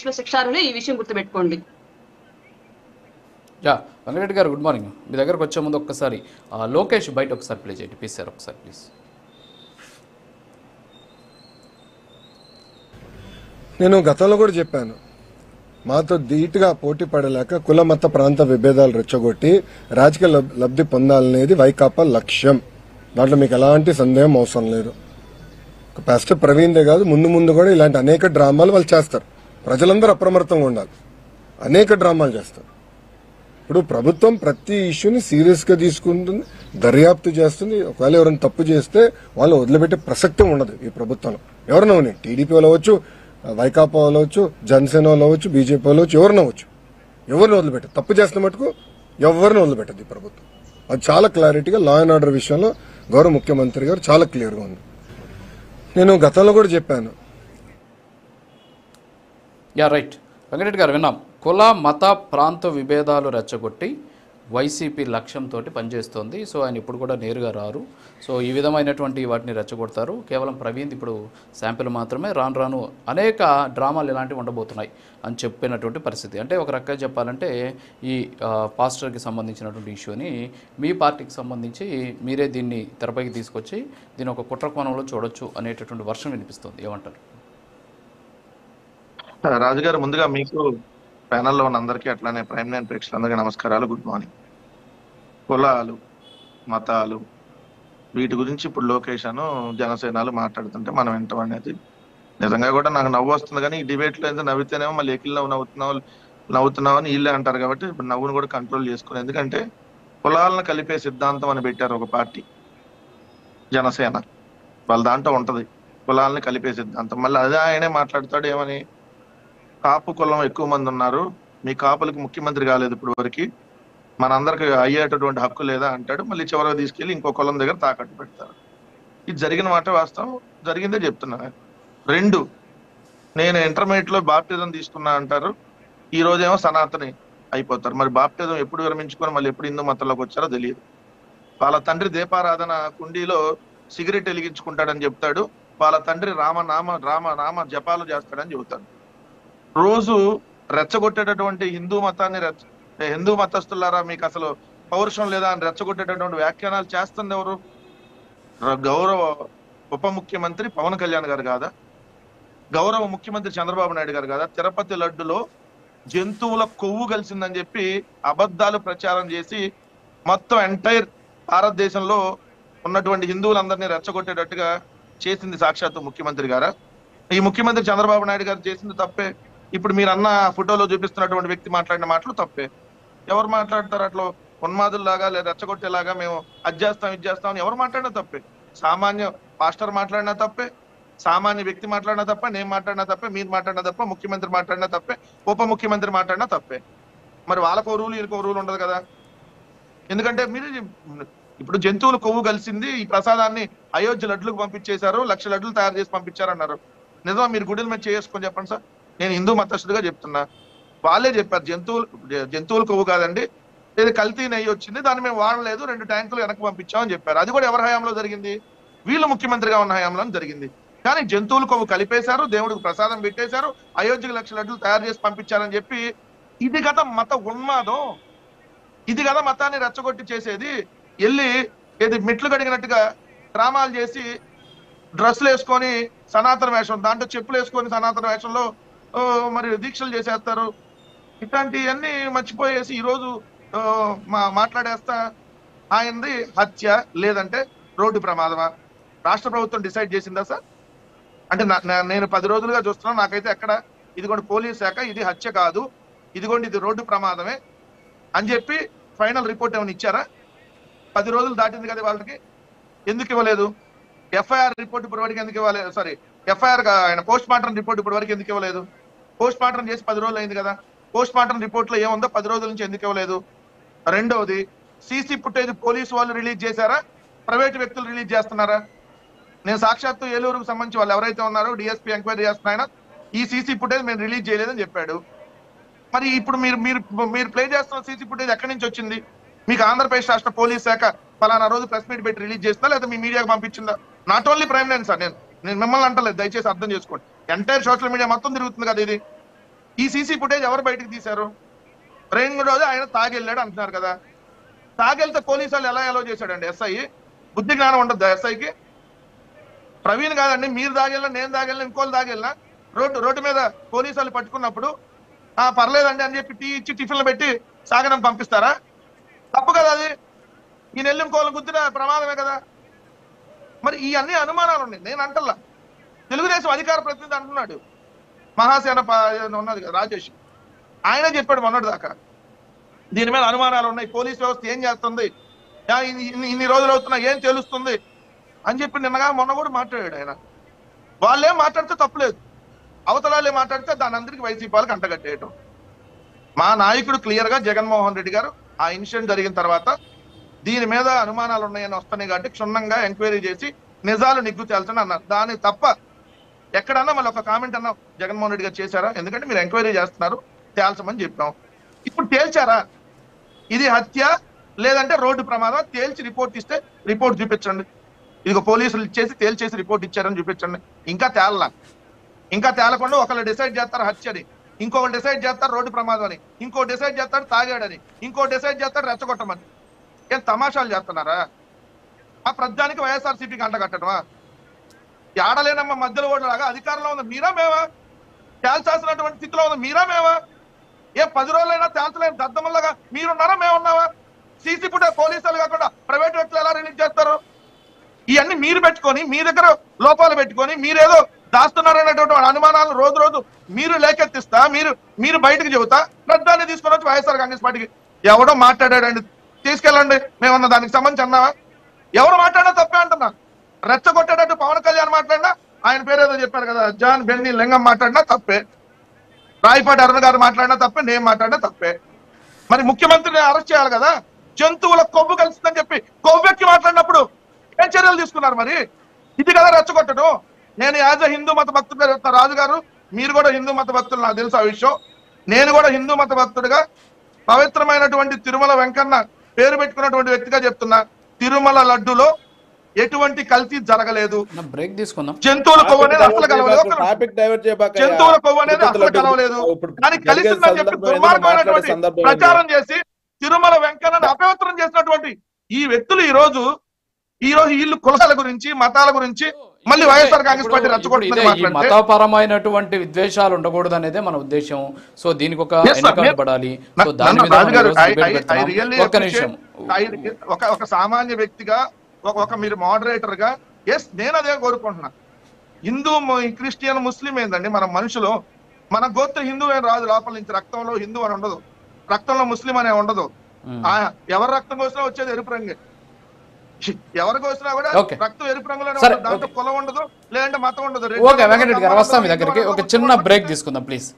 కేసులో శిక్షార్హులే, ఈ విషయం గుర్తుపెట్టుకోండి. యా వెంకటరెడ్డి గారు గుడ్ మార్నింగ్. మీ దగ్గరకు వచ్చే ముందు ఒక్కసారి లోకేష్ బయట ఒకసారి ప్లే చేయండి పీసీఆర్ ఒకసారి ప్లీజ్. నేను గతంలో కూడా చెప్పాను, మాతో ధీటుగా పోటీ పడలేక కుల మత ప్రాంత విభేదాలు రెచ్చగొట్టి రాజకీయ లబ్ధి పొందాలనేది వైకాపా లక్ష్యం. దాంట్లో మీకు ఎలాంటి సందేహం అవసరం లేదు. పాస్టర్ ప్రవీణ్దే కాదు, ముందు ముందు కూడా ఇలాంటి అనేక డ్రామాలు వాళ్ళు చేస్తారు. ప్రజలందరూ అప్రమత్తంగా ఉండాలి. అనేక డ్రామాలు చేస్తారు. ఇప్పుడు ప్రభుత్వం ప్రతి ఇష్యూని సీరియస్ గా తీసుకుంటుంది, దర్యాప్తు చేస్తుంది. ఒకవేళ ఎవరైనా తప్పు చేస్తే వాళ్ళు వదిలిపెట్టే ప్రసక్తి ఉండదు ఈ ప్రభుత్వంలో. ఎవరినవని టీడీపీ వాళ్ళు అవ్వచ్చు, వైకాపా వాళ్ళు అవ్వచ్చు, జనసేన వాళ్ళు అవ్వచ్చు, బీజేపీ వాళ్ళు అవ్వచ్చు, ఎవరిని అవ్వచ్చు. ఎవరిని వదిలిపెట్టదు. తప్పు చేస్తున్న మటుకు ఎవరిని వదిలిపెట్టదు ఈ ప్రభుత్వం. అది చాలా క్లారిటీగా లా అండ్ ఆర్డర్ విషయంలో గౌరవ ముఖ్యమంత్రి గారు చాలా క్లియర్గా ఉంది. నేను గతంలో కూడా చెప్పాను. యా రైట్ వెంకటరెడ్డి గారు విన్నాం. కుల మత ప్రాంత విభేదాలు రెచ్చగొట్టి వైసీపీ లక్ష్యంతో పనిచేస్తోంది. సో ఆయన ఇప్పుడు కూడా నేరుగా రారు. సో ఈ విధమైనటువంటి వాటిని రెచ్చగొడతారు. కేవలం ప్రవీణ్ ఇప్పుడు శాంపిల్ మాత్రమే. రాను రాను అనేక డ్రామాలు ఇలాంటివి ఉండబోతున్నాయి అని చెప్పినటువంటి పరిస్థితి. అంటే ఒక రకంగా చెప్పాలంటే ఈ పాస్టర్కి సంబంధించినటువంటి ఇష్యూని మీ పార్టీకి సంబంధించి మీరే దీన్ని తెరపైకి తీసుకొచ్చి దీన్ని ఒక కుట్ర కోణంలో చూడొచ్చు అనేటటువంటి వర్షం వినిపిస్తుంది. ఏమంటారు రాజుగారు? ముందుగా మీకు ప్యానల్లో ఉన్న అందరికీ, అట్లానే ప్రైమ్ నైన్ ప్రేక్షకులందరికీ నమస్కారాలు, గుడ్ మార్నింగ్. కులాలు మతాలు వీటి గురించి ఇప్పుడు లోకేష్ అను జనసేనలు మాట్లాడుతుంటే మనం వింటాం అనేది నిజంగా కూడా నాకు నవ్వు వస్తుంది. కానీ ఈ డిబేట్లో ఎంత నవ్వితేనేమో మళ్ళీ ఎకిల్ నవ్వుతున్నావు అని వీళ్ళే అంటారు. కాబట్టి ఇప్పుడు నవ్వును కూడా కంట్రోల్ చేసుకుని, ఎందుకంటే కులాలను కలిపే సిద్ధాంతం అని పెట్టారు ఒక పార్టీ, జనసేన. వాళ్ళ దాంట్లో ఉంటది కులాలను కలిపే సిద్ధాంతం. మళ్ళీ అదే ఆయనే మాట్లాడతాడు ఏమని, కాపు కులం ఎక్కువ మంది ఉన్నారు, మీ కాపులకు ముఖ్యమంత్రి కాలేదు ఇప్పుడు వరకు, మనందరికి అయ్యేటటువంటి హక్కు లేదా అంటాడు. మళ్ళీ చివరికి తీసుకెళ్లి ఇంకో కులం దగ్గర తాకట్టు పెడతారు. ఇది జరిగిన మాట వాస్తవం, జరిగిందే చెప్తున్నాను. 2, నేను ఇంటర్మీడియట్ లో బాప్టిజం తీసుకున్నా అంటారు, ఈ రోజేమో సనాతని అయిపోతారు. మరి బాప్టిజం ఎప్పుడు విరమించుకొని మళ్ళీ ఎప్పుడు హిందూ మతంలోకి వచ్చారో తెలియదు. వాళ్ళ తండ్రి దీపారాధన కుండీలో సిగరెట్ వెలిగించుకుంటాడని చెప్తాడు, వాళ్ళ తండ్రి రామ జపాలు చేస్తాడని చెబుతాడు. రోజు రెచ్చగొట్టేటటువంటి హిందూ మతస్థులారా మీకు అసలు పౌరుషం లేదా అని రెచ్చగొట్టేటటువంటి వ్యాఖ్యానాలు చేస్తుంది ఎవరు? గౌరవ ఉప ముఖ్యమంత్రి పవన్ కళ్యాణ్ గారు కాదా? గౌరవ ముఖ్యమంత్రి చంద్రబాబు నాయుడు గారు కాదా? తిరుపతి లడ్డులో జంతువుల కొవ్వు కలిసిందని చెప్పి అబద్ధాలు ప్రచారం చేసి మొత్తం ఎంటైర్ భారతదేశంలో ఉన్నటువంటి హిందువులందరినీ రెచ్చగొట్టేటట్టుగా చేసింది సాక్షాత్తు ముఖ్యమంత్రి గారా? ఈ ముఖ్యమంత్రి చంద్రబాబు నాయుడు గారు చేసింది తప్పే. ఇప్పుడు మీరు అన్న ఫోటోలో చూపిస్తున్నటువంటి వ్యక్తి మాట్లాడిన మాటలు తప్పే. ఎవరు మాట్లాడతారు అట్లా ఉన్మాదుల్లాగా లేదా రెచ్చగొట్టేలాగా మేము అది చేస్తాం ఇది చేస్తాం అని ఎవరు మాట్లాడినా తప్పే. సామాన్య పాస్టర్ మాట్లాడినా తప్పే, సామాన్య వ్యక్తి మాట్లాడినా తప్ప, నేను మాట్లాడినా తప్పే, మీరు మాట్లాడినా తప్ప, ముఖ్యమంత్రి మాట్లాడినా తప్పే, ఉప ముఖ్యమంత్రి మాట్లాడినా తప్పే. మరి వాళ్ళకో రూల్ వీళ్ళకో రూల్ ఉండదు కదా. ఎందుకంటే మీరు ఇప్పుడు జంతువులు కొవ్వు కలిసింది, ఈ ప్రసాదాన్ని అయోధ్య లడ్లకు పంపించేశారు, 1,00,000 లడ్లు తయారు చేసి పంపించారన్నారు. నిజమా? మీరు గుడిల మీద చేసుకొని చెప్పండి సార్. నేను హిందూ మతస్థుడిగా చెప్తున్నా, వాళ్ళే చెప్పారు జంతువులు కొవ్వు కాదండి, ఇది కల్తీ నెయ్యి వచ్చింది, దాన్ని మేము వాడలేదు, 2 ట్యాంకులు వెనక్కి పంపించామని చెప్పారు. అది కూడా ఎవరి హయాంలో జరిగింది? వీళ్ళు ముఖ్యమంత్రిగా ఉన్న హయాంలో జరిగింది. కానీ జంతువులు కొవ్వు కలిపేశారు, దేవుడికి ప్రసాదం పెట్టేశారు, అయోధ్యకు 1,00,000 లడ్లు తయారు చేసి పంపించారని చెప్పి, ఇది కదా మత ఉన్మాదం, ఇది కదా మతాన్ని రెచ్చగొట్టి చేసేది. వెళ్ళి ఏది మెట్లు కడిగినట్టుగా డ్రామాలు చేసి డ్రెస్సులు వేసుకొని సనాతన వేషం, దాంట్లో చెప్పులు వేసుకొని సనాతన వేషంలో మరి దీక్షలు చేసేస్తారు. ఇట్లాంటివన్నీ మర్చిపోయేసి ఈరోజు మాట్లాడేస్తా ఆయనది హత్య లేదంటే రోడ్డు ప్రమాదమా? రాష్ట్ర ప్రభుత్వం డిసైడ్ చేసిందా సార్? అంటే నేను 10 రోజులుగా చూస్తున్నాను, నాకైతే ఎక్కడ ఇదిగోండి పోలీస్ శాఖ ఇది హత్య కాదు, ఇదిగోండి ఇది రోడ్డు ప్రమాదమే అని చెప్పి ఫైనల్ రిపోర్ట్ ఏమైనా ఇచ్చారా? 10 రోజులు దాటింది కదా వాళ్ళకి, ఎందుకు ఇవ్వలేదు? ఎఫ్ఐఆర్ రిపోర్ట్ ఇప్పటి వరకు ఎందుకు ఇవ్వలేదు? సారీ, ఎఫ్ఐఆర్ ఆయన పోస్ట్ మార్టం రిపోర్ట్ ఇప్పటి వరకు ఎందుకు ఇవ్వలేదు? పోస్ట్ మార్టం చేసి 10 రోజులు అయింది కదా, పోస్ట్ మార్టం రిపోర్ట్ లో ఏముందో 10 రోజుల నుంచి ఎందుకు ఇవ్వలేదు? రెండవది, సీసీ ఫుటేజ్ పోలీసు వాళ్ళు రిలీజ్ చేశారా, ప్రైవేట్ వ్యక్తులు రిలీజ్ చేస్తున్నారా? నేను సాక్షాత్తు ఏలూరుకు సంబంధించి వాళ్ళు ఎవరైతే ఉన్నారో డిఎస్పీ ఎంక్వైరీ చేస్తున్నా, ఈ సీసీ ఫుటేజ్ మేము రిలీజ్ చేయలేదని చెప్పాడు. మరి ఇప్పుడు మీరు ప్లే చేస్తున్న సీసీ ఫుటేజ్ ఎక్కడి నుంచి వచ్చింది? మీకు ఆంధ్రప్రదేశ్ రాష్ట్ర పోలీస్ శాఖ ఫలానా రోజు ప్రెస్ మీట్ పెట్టి రిలీజ్ చేస్తుందా, లేదా మీ మీడియాకు పంపించిందా? Not only prime nine sir, నేను మిమ్మల్ని అంటలేదు, దయచేసి అర్థం చేసుకోండి. ఎంటైర్ సోషల్ మీడియా మొత్తం తిరుగుతుంది కదా ఇది. ఈ సీసీ ఫుటేజ్ ఎవరు బయటకు తీశారు? రెండు రోజు ఆయన తాగెళ్ళాడు అంటున్నారు కదా. తాగెళ్తే పోలీసు వాళ్ళు ఎలా అలో చేశాడండి? ఎస్ఐ బుద్ధి జ్ఞానం ఉండదు ఎస్ఐకి? ప్రవీణ్ కాదండి, మీరు తాగెళ్ళినా నేను తాగెళ్ళినా ఇంకోళ్ళు తాగెళ్ళినా రోడ్డు మీద పోలీసు వాళ్ళు పట్టుకున్నప్పుడు పర్లేదండి అని చెప్పి టీ ఇచ్చి టిఫిన్లు పెట్టి సాగనం పంపిస్తారా? తప్పు కదా అది. ఈ నెల్లి ఇంకోళ్ళు గుద్దిన ప్రమాదమే కదా. మరి ఈ అన్ని అనుమానాలు ఉన్నాయి. నేను అంటల్లా, తెలుగుదేశం అధికార ప్రతినిధి అంటున్నాడు, మహాసేన ఉన్నది కదా రాజేష్, ఆయన చెప్పాడు మొన్నటి దాకా దీని మీద అనుమానాలు ఉన్నాయి, పోలీస్ వ్యవస్థ ఏం చేస్తుంది, ఇన్ని రోజులు అవుతున్నా ఏం తెలుస్తుంది అని చెప్పి నిన్నగా మొన్న కూడా మాట్లాడాడు ఆయన. వాళ్ళేం మాట్లాడితే తప్పులేదు, అవతలాలే మాట్లాడితే దాని అందరికీ వైసీపీ వాళ్ళకి అంటగట్టేయటం. మా నాయకుడు క్లియర్ గా జగన్మోహన్ రెడ్డి గారు ఆ ఇన్సిడెంట్ జరిగిన తర్వాత దీని మీద అనుమానాలు ఉన్నాయని వస్తున్నాయి కాబట్టి క్షుణ్ణంగా ఎంక్వైరీ చేసి నిజాలు నిగ్గు తేల్చని అన్నారు. దాని తప్ప ఎక్కడన్నా మళ్ళీ ఒక కామెంట్ అన్నా జగన్మోహన్ రెడ్డి గారు చేశారా? ఎందుకంటే మీరు ఎంక్వైరీ చేస్తున్నారు, తేల్చమని చెప్పాం. ఇప్పుడు తేల్చారా ఇది హత్య లేదంటే రోడ్డు ప్రమాదం? తేల్చి రిపోర్ట్ ఇస్తే రిపోర్ట్ చూపించండి. ఇదిగో పోలీసులు ఇచ్చేసి తేల్చేసి రిపోర్ట్ ఇచ్చారని చూపించండి. ఇంకా తేలలా. ఇంకా తేలకుండా ఒకళ్ళు డిసైడ్ చేస్తారు హత్యని, ఇంకొకళ్ళు డిసైడ్ చేస్తారు రోడ్డు ప్రమాదం అని, ఇంకో డిసైడ్ చేస్తాడు తాగాడని, ఇంకో డిసైడ్ చేస్తాడు రెచ్చగొట్టమని. ఏం తమాషాలు చేస్తున్నారా? ఆ ప్రజానికి వైఎస్ఆర్సీపీకి అంటగట్టడమా? ఆడలేనమ్మ మధ్యలో ఓడలాగా అధికారంలో ఉంది మీరా మేమా? తేల్చాల్సినటువంటి స్థితిలో ఉంది మీరా మేమా? ఏ 10 రోజులైనా తేల్చలేని దద్దమల్లగా మీరున్నారా మేమున్నావా? సీసీ ఫుటేజ్ పోలీసులు కాకుండా ప్రైవేట్ వ్యక్తులు ఎలా రిలీజ్ చేస్తారు? ఇవన్నీ మీరు పెట్టుకొని మీ దగ్గర లోపాలు పెట్టుకొని మీరేదో దాస్తున్నారనేటువంటి అనుమానాలు రోజు రోజు మీరు లేకెత్తిస్తా మీరు బయటకు చెబుతా ప్రధాన్ని తీసుకొని వచ్చి వైఎస్ఆర్ కాంగ్రెస్ పార్టీకి ఎవడో మాట్లాడాడండి తీసుకెళ్ళండి మేమన్నా దానికి సంబంధించి అన్నావా? ఎవరు మాట్లాడినా తప్పే అంటున్నా. రెచ్చగొట్టేటట్టు పవన్ కళ్యాణ్ మాట్లాడినా, ఆయన పేరు ఏదో చెప్పారు కదా జాన్ బెన్నీ లింగం మాట్లాడినా తప్పే, రాయపాటి అరుణ్ గారు మాట్లాడినా తప్పే, నేను మాట్లాడినా తప్పే. మరి ముఖ్యమంత్రిని అరెస్ట్ చేయాలి కదా. జంతువుల కొవ్వు కలిసిందని చెప్పి కొవ్వెక్కి మాట్లాడినప్పుడు ఏం చర్యలు తీసుకున్నారు? మరి ఇది కదా రెచ్చగొట్టడం. నేను యాజ్ అ హిందూ మత భక్తుడిగా చెప్తాను, రాజు గారు మీరు కూడా హిందూ మత భక్తులు, నాకు తెలుసు ఆ విషయం. నేను కూడా హిందూ మత భక్తుడిగా పవిత్రమైనటువంటి తిరుమల వెంకన్న పేరు పెట్టుకున్నటువంటి వ్యక్తిగా చెప్తున్నా, తిరుమల లడ్డులో ఎటువంటి కల్తీ జరగలేదు. బ్రేక్ తీసుకుందాం. జంతువుల కొవ్వు అనేది అసలు కలవలేదు. జంతువుల కొవ్వు అనేది అసలు కలవలేదు. కానీ కలిసిందని చెప్పి దుర్మార్గమైనటువంటి ప్రచారం చేసి తిరుమల వెంకన్నను అపవిత్రం చేసినటువంటి ఈ వ్యక్తులు ఈ రోజు వీళ్ళు కులాల గురించి మతాల గురించి మళ్ళీ వైఎస్ఆర్ కాంగ్రెస్ పార్టీ రెచ్చగొడుతుంది. మతపరమైనటువంటి విద్వేషాలు ఉండకూడదు అనేదే మన ఉద్దేశం. సో దీనికి ఒక ఎన్నికలు పడాలి. ఒక సామాన్య వ్యక్తిగా ఒక మీరు మోడరేటర్ గా ఎస్ నేను అదే కోరుకుంటున్నా. హిందూ క్రిస్టియన్ ముస్లిం ఏందండి మన మనుషులు. మన గోత్ర హిందూ ఏం రాదు లోపల నుంచి. రక్తంలో హిందూ అని ఉండదు, రక్తంలో ముస్లిం అనే ఉండదు. ఎవరి రక్తం కోసినా వచ్చేది ఎరుపు రంగే. ఎవరు కోసినా కూడా రక్తం ఎరుపు రంగులోనే ఉంటుంది. దాంట్లో కులం ఉండదు, లేదంటే మతం ఉండదు. ఓకే వెంకటరెడ్డి గారు వస్తాం మీ దగ్గరికి. ఒక చిన్న బ్రేక్ తీసుకుందాం ప్లీజ్.